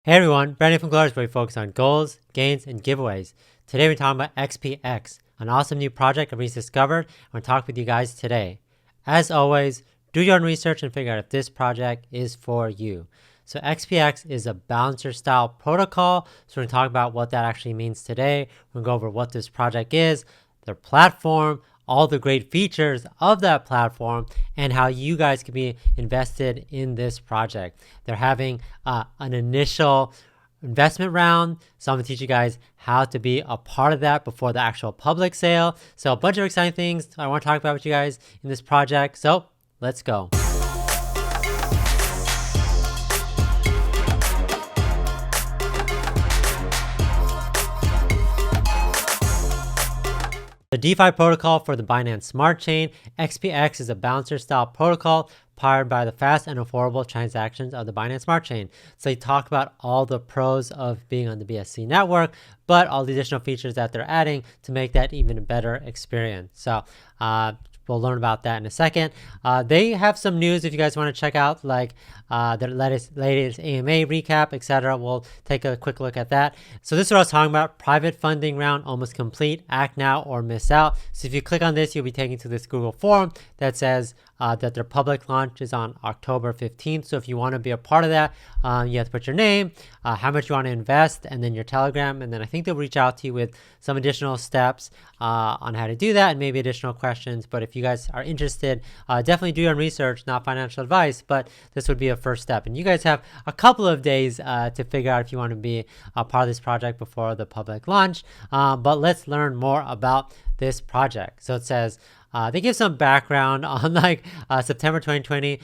Hey everyone, Brandon from Goalorious, where we focus on goals, gains, and giveaways. Today we're talking about ExpX, an awesome new project I recently discovered. I'm going to talk with you guys today. As always, do your own research and figure out if this project is for you. So ExpX is a balancer style protocol. So we're going to talk about what that actually means today. We're going to go over what this project is, their platform, all the great features of that platform, and how you guys can be invested in this project. They're having an initial investment round, so I'm gonna teach you guys how to be a part of that before the actual public sale. So a bunch of exciting things I want to talk about with you guys in this project. So let's go. The DeFi protocol for the Binance Smart Chain, ExpX is a balancer-style protocol powered by the fast and affordable transactions of the Binance Smart Chain. So they talk about all the pros of being on the BSC network, but all the additional features that they're adding to make that even a better experience. So we'll learn about that in a second. They have some news if you guys want to check out, like their latest AMA recap, etc. We'll take a quick look at that. So this is what I was talking about. Private funding round almost complete. Act now or miss out. So if you click on this, you'll be taken to this Google form that says that their public launch is on October 15th. So if you want to be a part of that, you have to put your name, how much you want to invest, and then your Telegram. And then I think they'll reach out to you with some additional steps on how to do that and maybe additional questions. But if you guys are interested, definitely do your own research, not financial advice, but this would be a first step. And you guys have a couple of days to figure out if you want to be a part of this project before the public launch. But let's learn more about this project. So it says, they give some background on September 2020,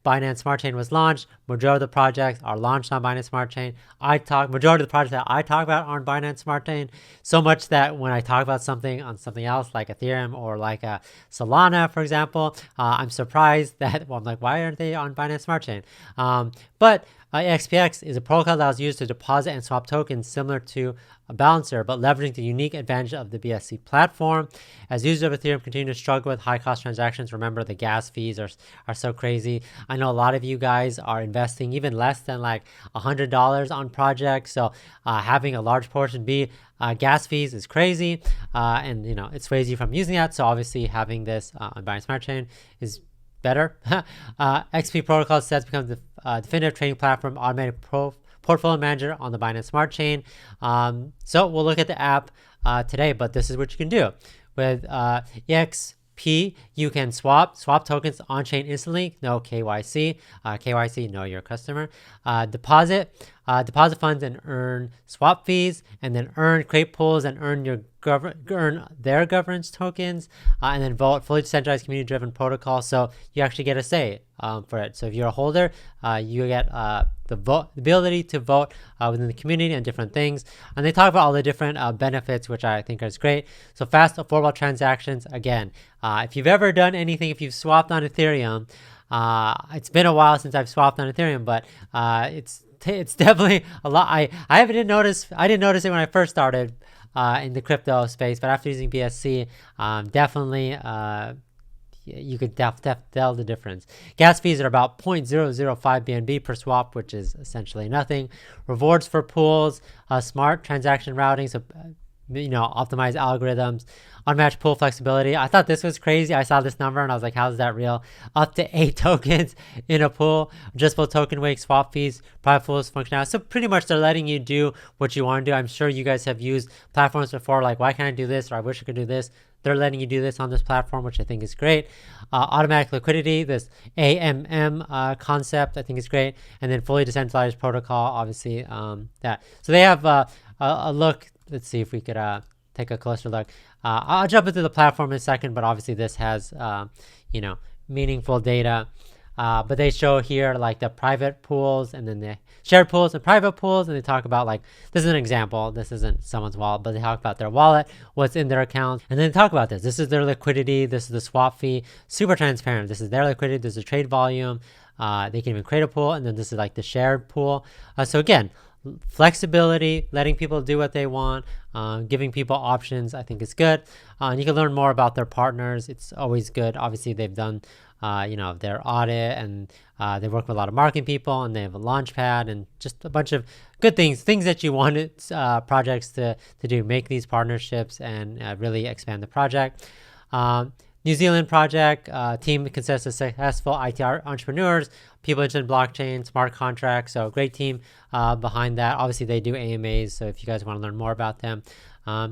Binance Smart Chain was launched. Majority of the projects are launched on Binance Smart Chain. Majority of the projects that I talk about are on Binance Smart Chain. So much that when I talk about something on something else like Ethereum or like Solana, for example, I'm surprised that, well, I'm like, why aren't they on Binance Smart Chain? But ExpX is a protocol that was used to deposit and swap tokens similar to a balancer, but leveraging the unique advantage of the BSC platform. As users of Ethereum continue to struggle with high cost transactions, remember the gas fees are so crazy. I know a lot of you guys are investing even less than like $100 on projects. So having a large portion be gas fees is crazy. And you know, it's crazy from using that. So obviously having this on Binance Smart Chain is better. XP protocol sets becomes the definitive trading platform, automated portfolio manager on the Binance Smart Chain. So we'll look at the app today, but this is what you can do with EXP. You can swap tokens on chain instantly. No KYC. KYC, know your customer. Deposit funds and earn swap fees, and then create pools and earn their governance tokens, and then vote. Fully decentralized, community-driven protocol. So you actually get a say for it. So if you're a holder, you get the ability to vote within the community and different things. And they talk about all the different benefits, which I think is great. So fast, affordable transactions. Again, if you've ever done anything, if you've swapped on Ethereum, it's been a while since I've swapped on Ethereum, but it's definitely a lot. I didn't notice it when I first started in the crypto space, but after using BSC, definitely you could tell the difference. Gas fees are about 0.005 BNB per swap, which is essentially nothing. Rewards for pools, smart transaction routing, so optimized algorithms, unmatched pool flexibility. I thought this was crazy. I saw this number and I was like, how is that real? Up to 8 tokens in a pool, adjustable token weight, swap fees, private pools functionality. So pretty much they're letting you do what you want to do. I'm sure you guys have used platforms before, like, why can't I do this? Or I wish I could do this. They're letting you do this on this platform, which I think is great. Automatic liquidity, this AMM concept, I think is great. And then fully decentralized protocol, obviously that. So they have a look. Let's see if we could take a closer look. I'll jump into the platform in a second, but obviously this has, meaningful data. But they show here like the private pools and then the shared pools and private pools. And they talk about, like, this is an example. This isn't someone's wallet, but they talk about their wallet, what's in their account. And then they talk about this. This is their liquidity. This is the swap fee. Super transparent. This is their liquidity. This is trade volume. They can even create a pool. And then this is like the shared pool. So again, flexibility, letting people do what they want, giving people options, I think is good. And you can learn more about their partners. It's always good. Obviously, they've done their audit, and they work with a lot of marketing people, and they have a launch pad and just a bunch of good things that you wanted projects to do, make these partnerships and really expand the project. New Zealand project team consists of successful IT entrepreneurs, people interested in blockchain, smart contracts. So great team behind that. Obviously, they do AMAs. So if you guys want to learn more about them,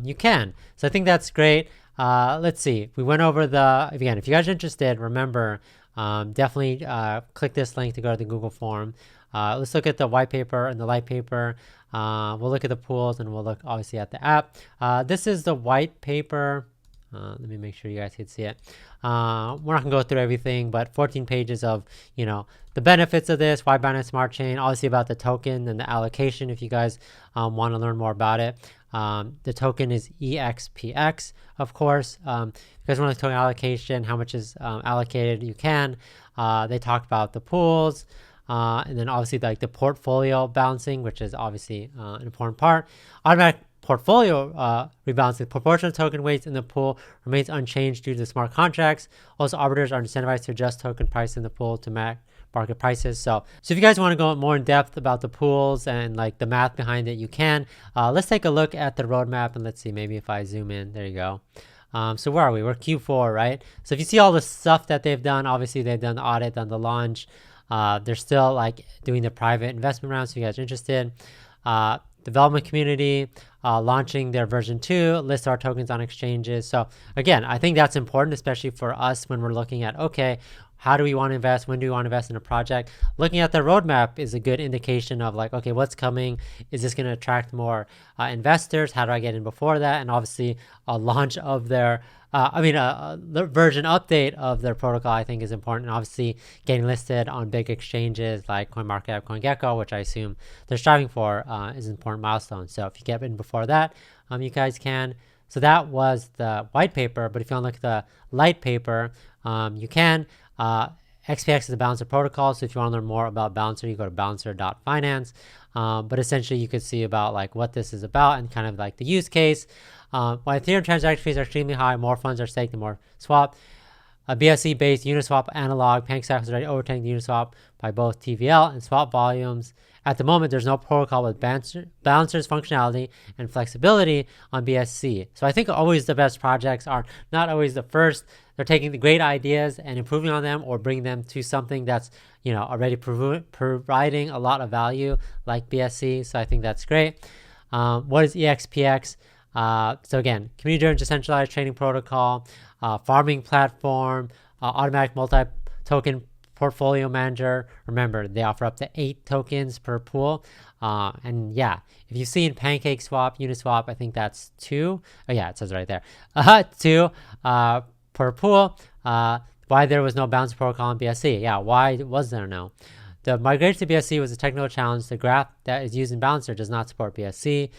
you can. So I think that's great. Let's see. We went over again, if you guys are interested, remember, definitely click this link to go to the Google form. Let's look at the white paper and the light paper. We'll look at the pools, and we'll look obviously at the app. This is the white paper. Let me make sure you guys can see it. We're not gonna go through everything, but 14 pages of, the benefits of this, why Binance Smart Chain, obviously about the token and the allocation if you guys want to learn more about it. The token is ExpX, of course. If you guys want the token allocation, how much is allocated, you can. They talked about the pools, and then obviously like the portfolio balancing, which is obviously an important part. Automatic portfolio rebalancing, proportional token weights in the pool remains unchanged due to smart contracts. Also, arbiters are incentivized to adjust token price in the pool to match market prices. So if you guys want to go more in depth about the pools and like the math behind it, you can. Let's take a look at the roadmap, and let's see, maybe if I zoom in, there you go. So where are we? We're Q4, right? So if you see all the stuff that they've done, obviously they've done the audit, done the launch. They're still like doing the private investment rounds. If you guys are interested, development community, launching their version 2, list our tokens on exchanges. So again, I think that's important, especially for us when we're looking at, okay, how do we want to invest? When do we want to invest in a project? Looking at the roadmap is a good indication of like, okay, what's coming? Is this going to attract more investors? How do I get in before that? And obviously a launch of their, the version update of their protocol, I think is important. And obviously getting listed on big exchanges like CoinMarketCap, CoinGecko, which I assume they're striving for, is an important milestone. So if you get in before that, you guys can. So that was the white paper, but if you want to look at the light paper, you can. ExpX is a balancer protocol, so if you want to learn more about balancer, you go to balancer.finance. But essentially you could see about like what this is about and kind of like the use case. While Ethereum transaction fees are extremely high, more funds are staked and more swap. A BSC based Uniswap analog, PancakeSwap has already overtaken Uniswap by both TVL and swap volumes. At the moment, there's no protocol with balancers functionality and flexibility on BSC. So I think always the best projects are not always the first. They're taking the great ideas and improving on them, or bringing them to something that's already providing a lot of value like BSC. So I think that's great. What is ExpX? So again, community-driven decentralized trading protocol, farming platform, automatic multi-token portfolio manager. Remember, they offer up to 8 tokens per pool. And yeah, if you've seen PancakeSwap, Uniswap, I think that's 2. Oh yeah, it says right there. 2 per pool. Why there was no balance protocol on BSC? Yeah, why was there no? The migration to BSC was a technical challenge. The graph that is used in Balancer does not support BSC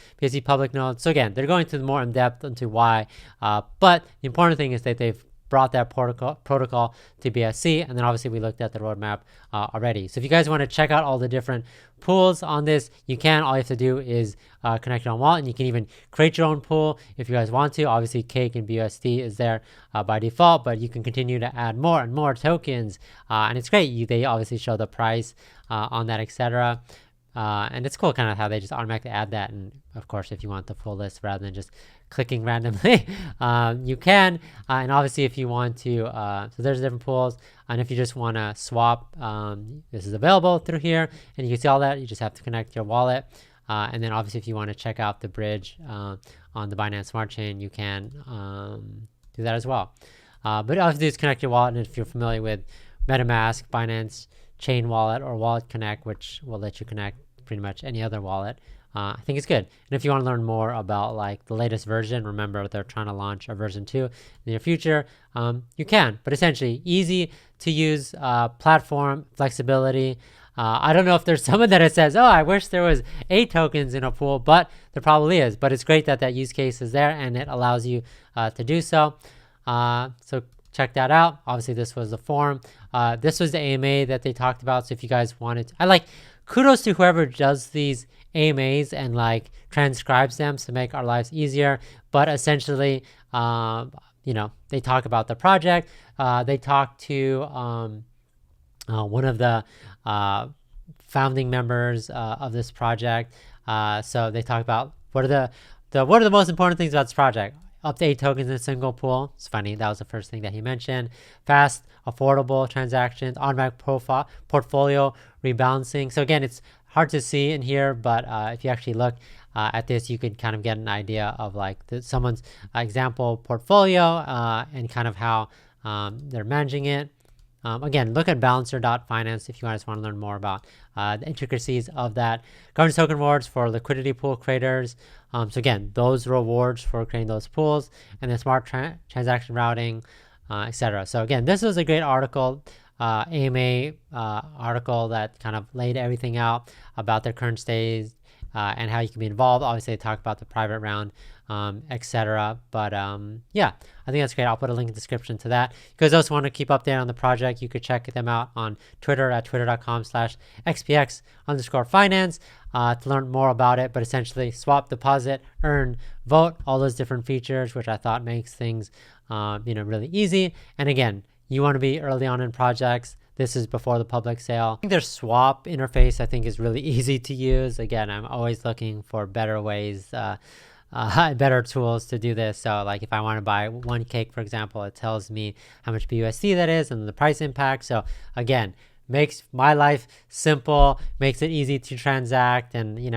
public nodes. So again, they're going to more in depth into why. But the important thing is that they've brought that protocol to BSC, and then obviously we looked at the roadmap already. So if you guys want to check out all the different pools on this, you can. All you have to do is connect your own wallet, and you can even create your own pool if you guys want to. Obviously, Cake and BUSD is there by default, but you can continue to add more and more tokens, and it's great. They obviously show the price on that, etc. And it's cool kind of how they just automatically add that. And of course, if you want the full list rather than just clicking randomly, you can. And obviously if you want to, so there's different pools. And if you just want to swap, this is available through here. And you can see all that. You just have to connect your wallet. And then obviously if you want to check out the bridge on the Binance Smart Chain, you can do that as well. But all you have to do is connect your wallet. And if you're familiar with MetaMask, Binance Chain Wallet, or Wallet Connect, which will let you connect pretty much any other wallet, I think it's good. And if you want to learn more about like the latest version, remember they're trying to launch a version 2 in the near future, you can. But essentially easy to use platform, flexibility. I don't know if there's someone that it says, oh, I wish there was 8 tokens in a pool, but there probably is. But it's great that that use case is there and it allows you to do so. So check that out. Obviously this was the form. This was the AMA that they talked about. So if you guys wanted to, kudos to whoever does these AMAs and like transcribes them to make our lives easier. But essentially, they talk about the project. They talk to one of the founding members of this project. So they talk about what are the most important things about this project. Up to 8 tokens in a single pool. It's funny, that was the first thing that he mentioned. Fast, affordable transactions, automatic portfolio rebalancing. So again, it's hard to see in here, but if you actually look at this, you could kind of get an idea of like someone's example portfolio and kind of how they're managing it. Again, look at balancer.finance if you guys want to learn more about the intricacies of that. Governance token rewards for liquidity pool creators. So again, those rewards for creating those pools, and then smart transaction routing, etc. So again, this was a great article, AMA article that kind of laid everything out about their current stage and how you can be involved. Obviously, they talk about the private round, etc. But yeah, I think that's great. I'll put a link in the description to that. If you guys also want to keep updated on the project, you could check them out on Twitter at twitter.com/xpx_finance to learn more about it. But essentially, swap, deposit, earn, vote, all those different features, which I thought makes things really easy. And again, you want to be early on in projects. This is before the public sale. I think their swap interface, I think, is really easy to use. Again, I'm always looking for better ways, better tools to do this. So like if I want to buy one cake, for example, it tells me how much BUSD that is and the price impact. So again, makes my life simple, makes it easy to transact, and you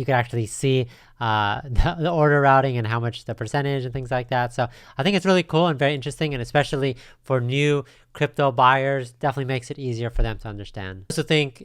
can actually see the order routing and how much the percentage and things like that. So I think it's really cool and very interesting, and especially for new crypto buyers, definitely makes it easier for them to understand. I also think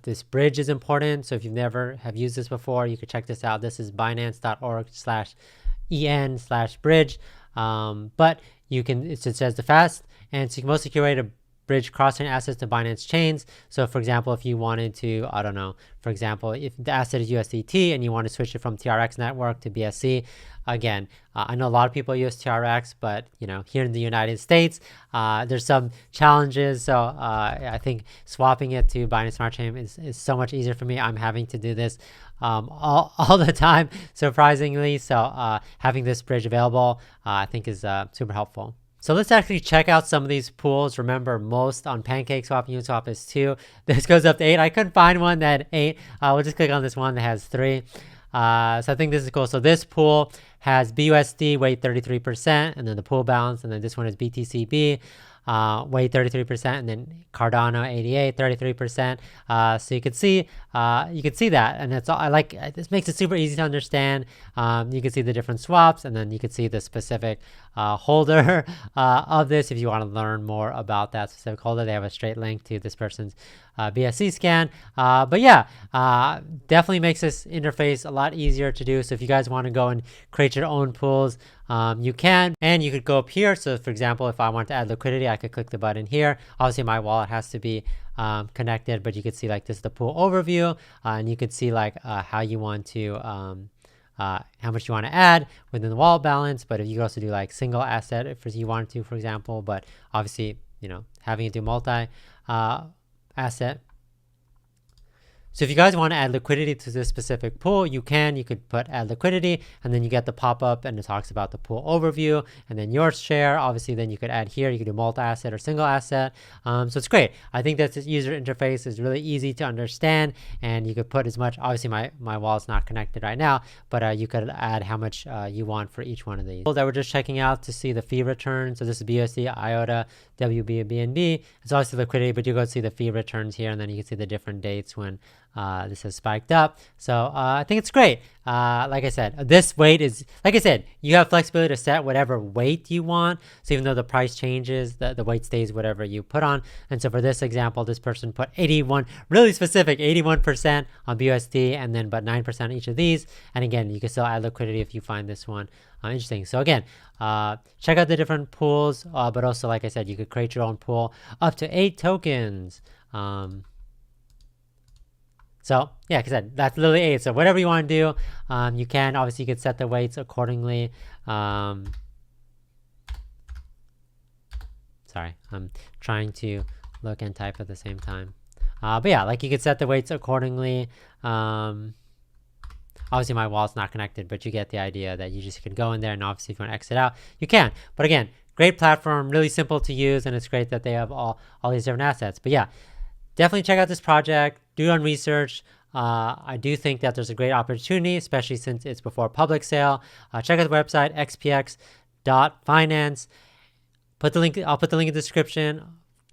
this bridge is important. So if you've never have used this before, you could check this out. This is binance.org/en/bridge. But you can, it says the fast and most secure way to bridge cross-chain assets to Binance chains. So for example, if you wanted to, I don't know, for example, if the asset is USDT and you want to switch it from TRX network to BSC, again, I know a lot of people use TRX, but here in the United States, there's some challenges. So I think swapping it to Binance Smart Chain is so much easier for me. I'm having to do this all the time, surprisingly. So having this bridge available, I think is super helpful. So let's actually check out some of these pools. Remember, most on PancakeSwap, Uniswap is 2. This goes up to 8. I couldn't find one that 8. We'll just click on this one that has 3. So I think this is cool. So this pool has BUSD weight 33%, and then the pool balance, and then this one is BTCB. Weight 33%, and then Cardano 88, 33%. So you can see that, and that's all. I like this, makes it super easy to understand. You can see the different swaps, and then you can see the specific holder of this. If you want to learn more about that specific holder, they have a straight link to this person's BSC scan. But yeah, definitely makes this interface a lot easier to do. So if you guys want to go and create your own pools, you can, and you could go up here. So for example, if I want to add liquidity, I could click the button here. Obviously my wallet has to be connected, but you could see like this is the pool overview, and you could see like how you want to how much you want to add within the wallet balance. But if you could also do like single asset if you wanted to, for example, but obviously having it do multi asset. So if you guys want to add liquidity to this specific pool, you could put add liquidity, and then you get the pop-up and it talks about the pool overview, and then your share. Obviously, then you could add here, you could do multi-asset or single asset. So it's great. I think that this user interface is really easy to understand, and you could put as much, obviously my wallet's not connected right now, but you could add how much you want for each one of these. That we're just checking out to see the fee return. So this is BSC, IOTA, WBNB. It's obviously liquidity, but you go see the fee returns here, and then you can see the different dates when this has spiked up. So I think it's great. Like I said, this weight is, like I said, you have flexibility to set whatever weight you want. So even though the price changes, the weight stays whatever you put on. And so for this example, this person put 81, really specific, 81% on BUSD, and then but 9% on each of these. And again, you can still add liquidity if you find this one interesting. So again, check out the different pools, but also, like I said, you could create your own pool up to 8 tokens. So yeah, like I said, that's literally 8. So whatever you want to do, you can. Obviously, you could set the weights accordingly. Sorry, I'm trying to look and type at the same time. But yeah, like you could set the weights accordingly. Obviously my wallet's not connected, but you get the idea that you just can go in there, and obviously if you want to exit out, you can. But again, great platform, really simple to use, and it's great that they have all these different assets. But yeah, definitely check out this project, do your own research. I do think that there's a great opportunity, especially since it's before public sale. Check out the website, expx.finance. I'll put the link in the description.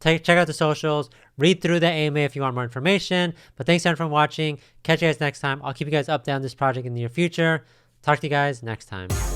Check out the socials. Read through the AMA if you want more information. But thanks everyone for watching. Catch you guys next time. I'll keep you guys updated on this project in the near future. Talk to you guys next time.